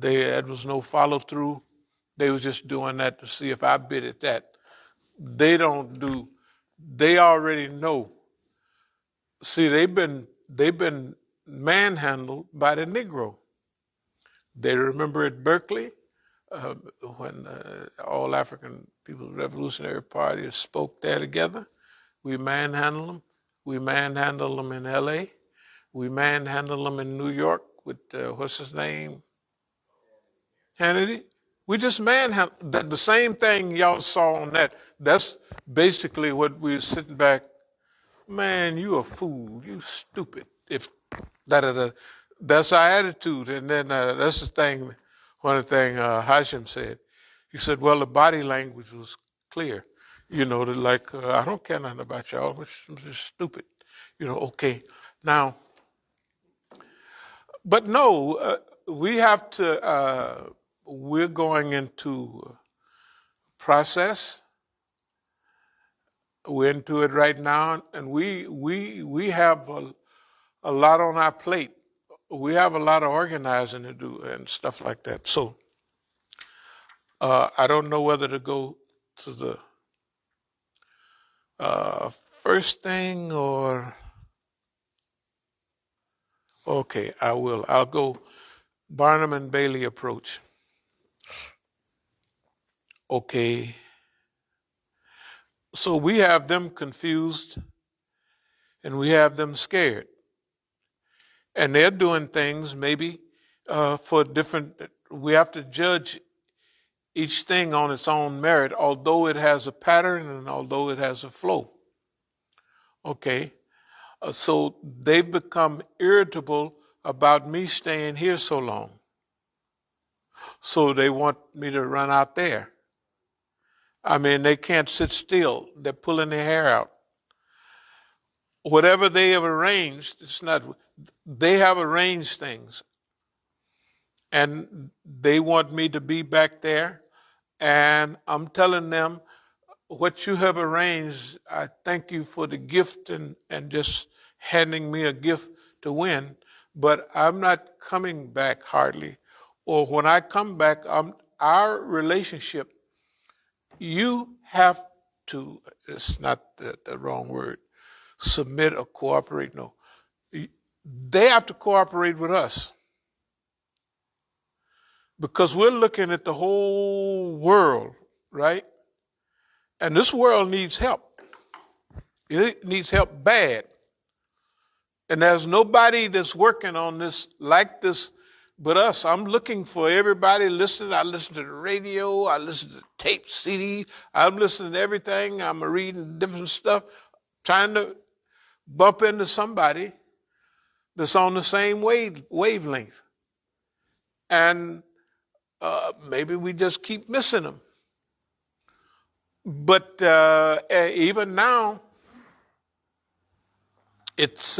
There was no follow through. They was just doing that to see if I bid at that. They don't do. They already know. See, they've been manhandled by the Negro. They remember at Berkeley when all African People's Revolutionary Party spoke there together. We manhandled them. We manhandled them in L.A. We manhandled them in New York with what's his name, Kennedy. We just manhandled the same thing y'all saw on that. That's basically what we were sitting back. Man, you a fool. You stupid. If da. That's our attitude. And then that's the thing. One of the things Hashim said. He said, "Well, the body language was clear. Like I don't care nothing about y'all. Which is stupid. Okay. Now, but no, we have to. We're going into process. We're into it right now, and we have a lot on our plate. We have a lot of organizing to do and stuff like that. So I don't know whether to go to the first thing or okay, I will. I'll go Barnum and Bailey approach. Okay. So we have them confused and we have them scared. And they're doing things maybe for different, we have to judge each thing on its own merit, although it has a pattern and although it has a flow. Okay. So they've become irritable about me staying here so long. So they want me to run out there. I mean, they can't sit still. They're pulling their hair out. Whatever they have arranged, it's not, they have arranged things. And they want me to be back there. And I'm telling them, what you have arranged, I thank you for the gift and just handing me a gift to win. But I'm not coming back hardly. Or when I come back, our relationship, you have to, it's not the wrong word, submit or cooperate. No. They have to cooperate with us. Because we're looking at the whole world, right? And this world needs help. It needs help bad. And there's nobody that's working on this like this but us. I'm looking for everybody listening. I listen to the radio. I listen to tape, CD. I'm listening to everything. I'm reading different stuff, trying to bump into somebody that's on the same wavelength. And maybe we just keep missing them. But even now, it's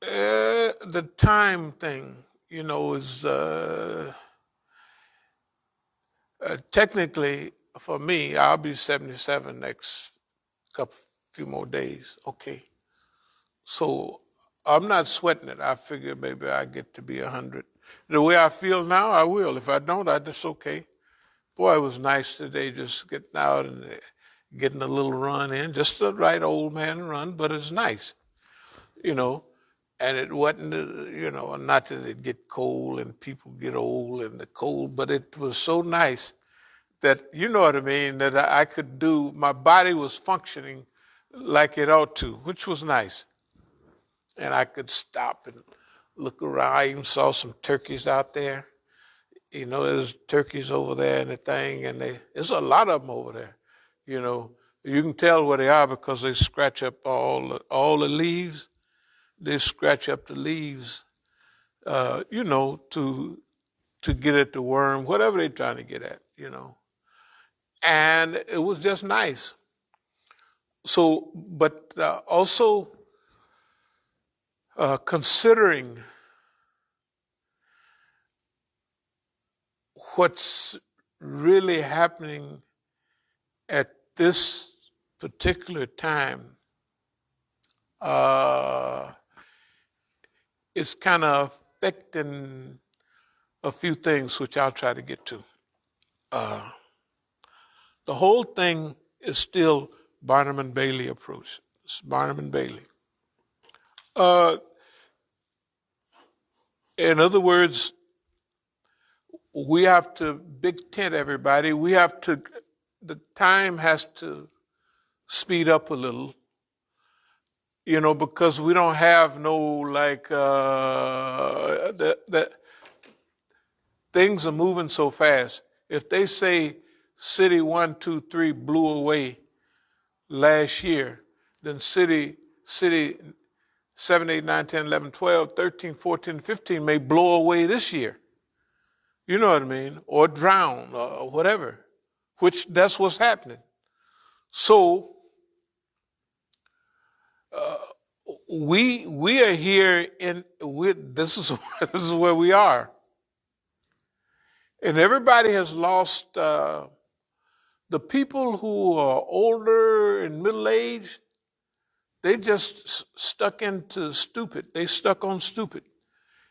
the time thing, is technically for me, I'll be 77 next few more days. Okay. So I'm not sweating it. I figure maybe I get to be 100. The way I feel now, I will. If I don't, just okay. Boy, it was nice today just getting out and getting a little run in. Just the right old man run, but it's nice, And it wasn't, not that it get cold and people get old and the cold, but it was so nice that, you know what I mean, that I could do, my body was functioning like it ought to, which was nice. And I could stop and look around. I even saw some turkeys out there. There's turkeys over there and the thing, and there's a lot of them over there. You can tell where they are because they scratch up all the leaves. They scratch up the leaves, to get at the worm, whatever they're trying to get at, And it was just nice. So, but also considering what's really happening at this particular time, it's kind of affecting a few things, which I'll try to get to. The whole thing is still Barnum and Bailey approach. It's Barnum and Bailey. Uh, in other words, we have to big tent everybody. We have to, the time has to speed up a little, because we don't have no the things are moving so fast. If they say city 1, 2, 3 blew away last year, then city 7, 8, 9, 10, 11, 12, 13, 14, 15 may blow away this year. You know what I mean? Or drown or whatever, which that's what's happening. So we are here this is this is where we are. And everybody has lost the people who are older and middle aged, they just stuck into stupid. They stuck on stupid.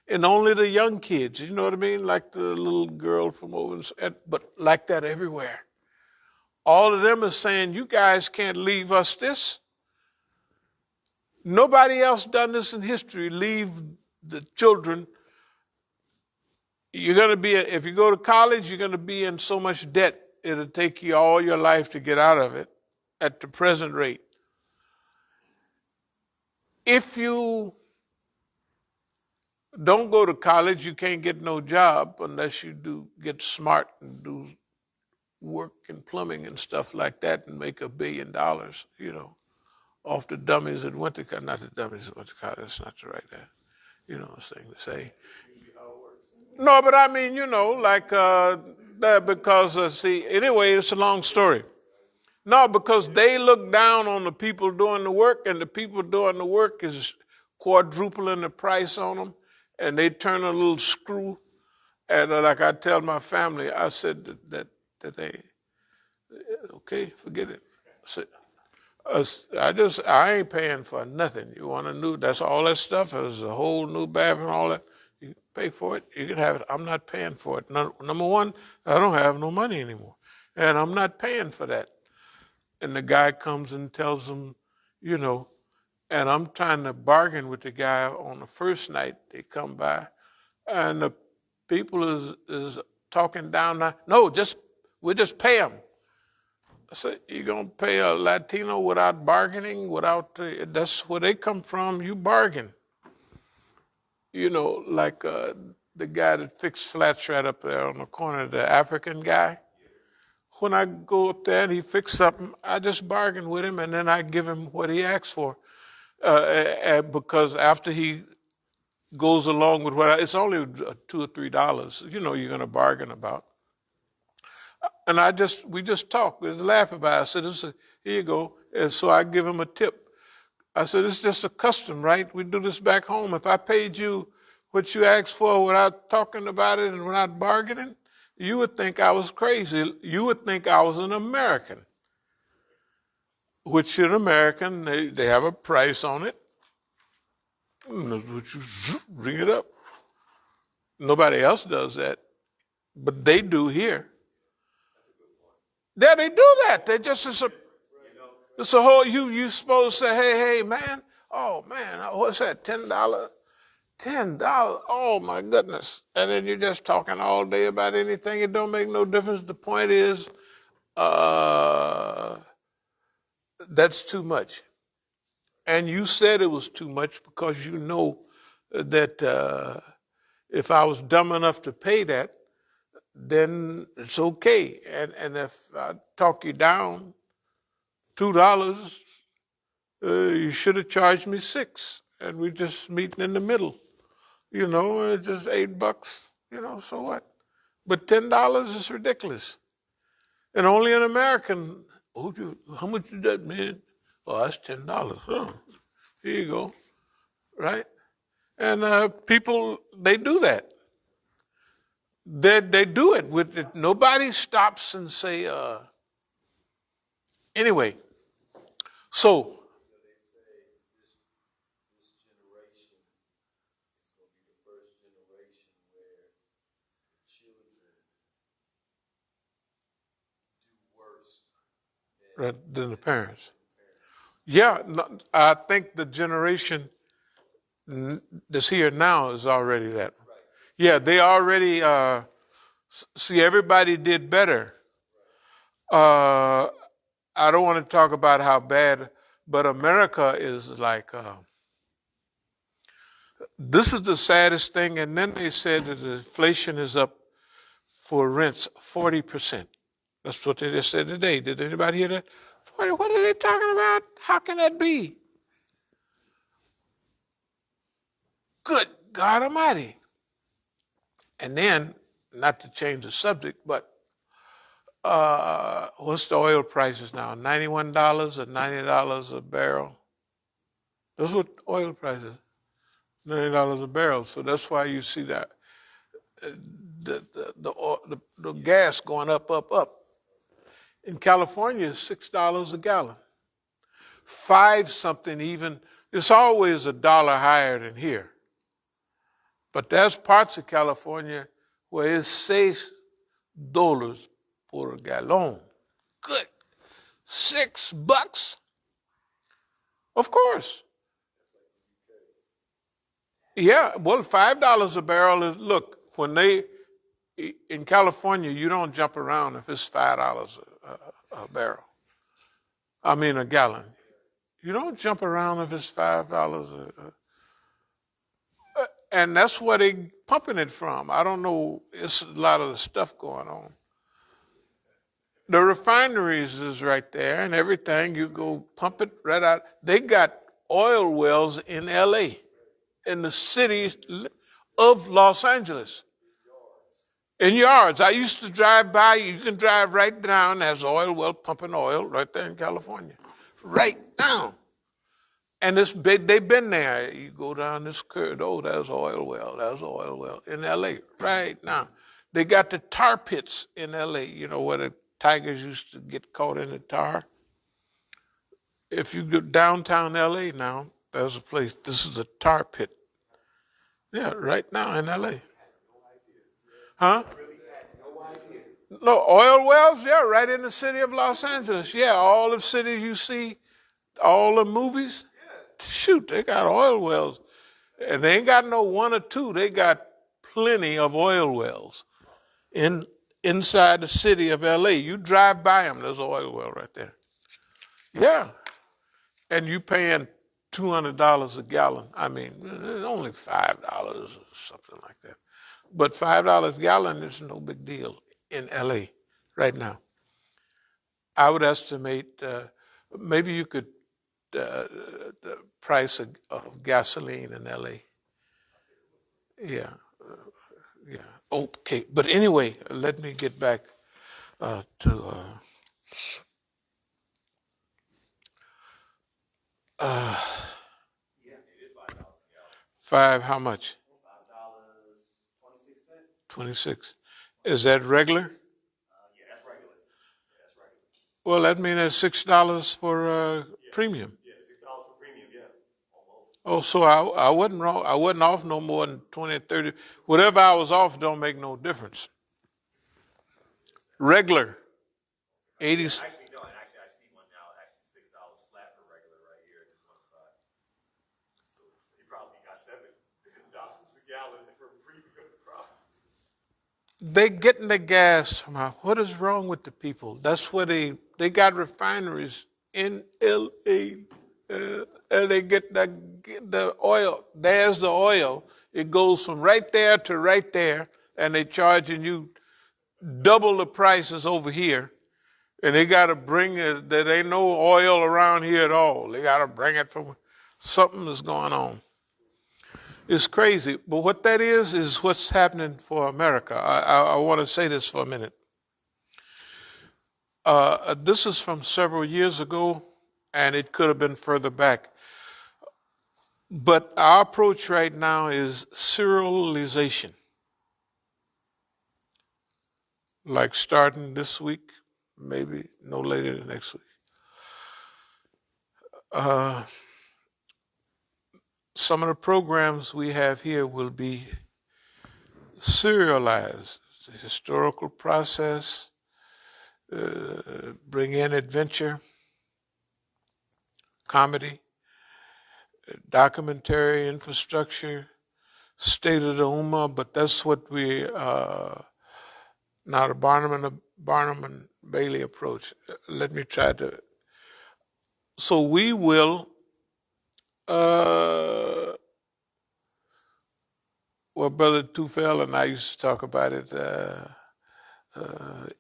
And only the young kids, you know what I mean? Like the little girl from over, but like that everywhere. All of them are saying, you guys can't leave us this. Nobody else done this in history. Leave the children. You're going to be, if you go to college, you're going to be in so much debt, it'll take you all your life to get out of it at the present rate. If you don't go to college, you can't get no job unless you do get smart and do work in plumbing and stuff like that and make $1 billion, off the dummies that went to college. Not the dummies that went to college, that's not the right thing to say. No, but I mean, that because, see, anyway, it's a long story. No, because they look down on the people doing the work, and the people doing the work is quadrupling the price on them, and they turn a little screw. And like I tell my family, I said that they, okay, forget it. I ain't paying for nothing. You want a new, that's all that stuff. There's a whole new bathroom, all that. You pay for it, you can have it. I'm not paying for it. Number one, I don't have no money anymore. And I'm not paying for that. And the guy comes and tells them, and I'm trying to bargain with the guy on the first night they come by. And the people is talking down. No, we'll just pay them. I said, you're going to pay a Latino without bargaining, that's where they come from, you bargain. Like the guy that fixed flats right up there on the corner, the African guy. When I go up there and he fixed something, I just bargain with him and then I give him what he asked for. Because after he goes along with it's only $2 or $3, you're going to bargain about. And we just talk, we laugh about it. I said, here you go. And so I give him a tip. I said, it's just a custom, right? We do this back home. If I paid you what you asked for without talking about it and without bargaining, you would think I was crazy. You would think I was an American. Which an American, they have a price on it. Bring it up. Nobody else does that. But they do here. Yeah, they do that. It's a whole, you supposed to say, hey, man, oh, man, what's that, $10? $10, oh, my goodness. And then you're just talking all day about anything. It don't make no difference. The point is, that's too much. And you said it was too much because you know that if I was dumb enough to pay that, then it's okay. And if I talk you down $2, you should have charged me $6, and we just meeting in the middle. Just $8. So what? But $10 is ridiculous, and only an American. Oh, how much is that, man? Oh, that's $10. Oh, here you go, right? And people, they do that. They do it with it. Nobody stops and say, anyway. So, than the parents. Yeah, I think the generation that's here now is already that. Yeah, they already see everybody did better. I don't want to talk about how bad, but America is like this is the saddest thing. And then they said that the inflation is up for rents 40%. That's what they just said today. Did anybody hear that? What are they talking about? How can that be? Good God Almighty. And then, not to change the subject, but what's the oil prices now? $91 or $90 a barrel? That's what oil prices. $90 a barrel. So that's why you see that the gas going up, up, up. In California, it's $6 a gallon. Five something even. It's always $1 higher than here. But there's parts of California where it's $6 per gallon. Good. $6? Of course. Yeah, well, $5 a barrel is, look, when they, in California, you don't jump around if it's $5 a barrel. I mean, a gallon. You don't jump around if it's $5. And that's where they pumping it from. I don't know. It's a lot of the stuff going on. The refineries is right there and everything. You go pump it right out. They got oil wells in L.A., in the city of Los Angeles. In yards. I used to drive by. You can drive right down. There's oil well pumping oil right there in California. Right down. And they've been there. You go down this curve. Oh, there's oil well. There's oil well in L.A. right now. They got the tar pits in L.A., you know, where the tigers used to get caught in the tar. If you go downtown L.A. now, there's a place. This is a tar pit. Yeah, right now in L.A. Huh? No, oil wells? Yeah, right in the city of Los Angeles. Yeah, all the cities you see, all the movies. Shoot, they got oil wells. And they ain't got no one or two. They got plenty of oil wells inside the city of L.A. You drive by them, there's an oil well right there. Yeah. And you paying $200 a gallon. I mean, it's only $5 or something like that. But $5 a gallon is no big deal in L.A. right now. I would estimate maybe you could the price of gasoline in L.A. Yeah, yeah. Okay, but anyway, let me get back to five. How much? $5.26. 26. Is that regular? Yeah, that's regular. Yeah, that's regular. Well, that means that's $6 for premium. Yeah, $6 for premium. Yeah, almost. Oh, so I wasn't wrong. I wasn't off no more than 20, 30. Whatever I was off don't make no difference. Regular, 80. Actually, no. And actually, I see one now. Actually, $6 flat for regular right here in this one spot. So he probably got $7 a gallon for premium. They getting the gas from out. What is wrong with the people? That's where they got refineries in L.A. And they get the oil. There's the oil. It goes from right there to right there, and they charging you double the prices over here. And they got to bring it. There ain't no oil around here at all. They got to bring it from something that's going on. It's crazy. But what that is what's happening for America. I want to say this for a minute. This is from several years ago, and it could have been further back. But our approach right now is serialization. Like starting this week, maybe no later than next week. Some of the programs we have here will be serialized. It's a historical process, bring in adventure. comedy, documentary, infrastructure, state of the Ummah, but that's what we, now the Barnum and Bailey approach. Let me try to, so we will, well, Brother Tufel and I used to talk about it,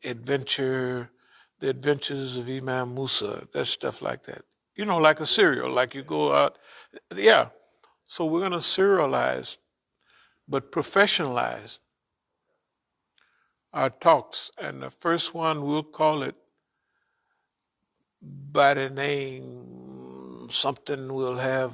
adventure, the adventures of Imam Musa, that stuff like that. You know, like a serial, like you go out, yeah. So we're going to serialize, but professionalize our talks. And the first one, we'll call it by the name, something we'll have,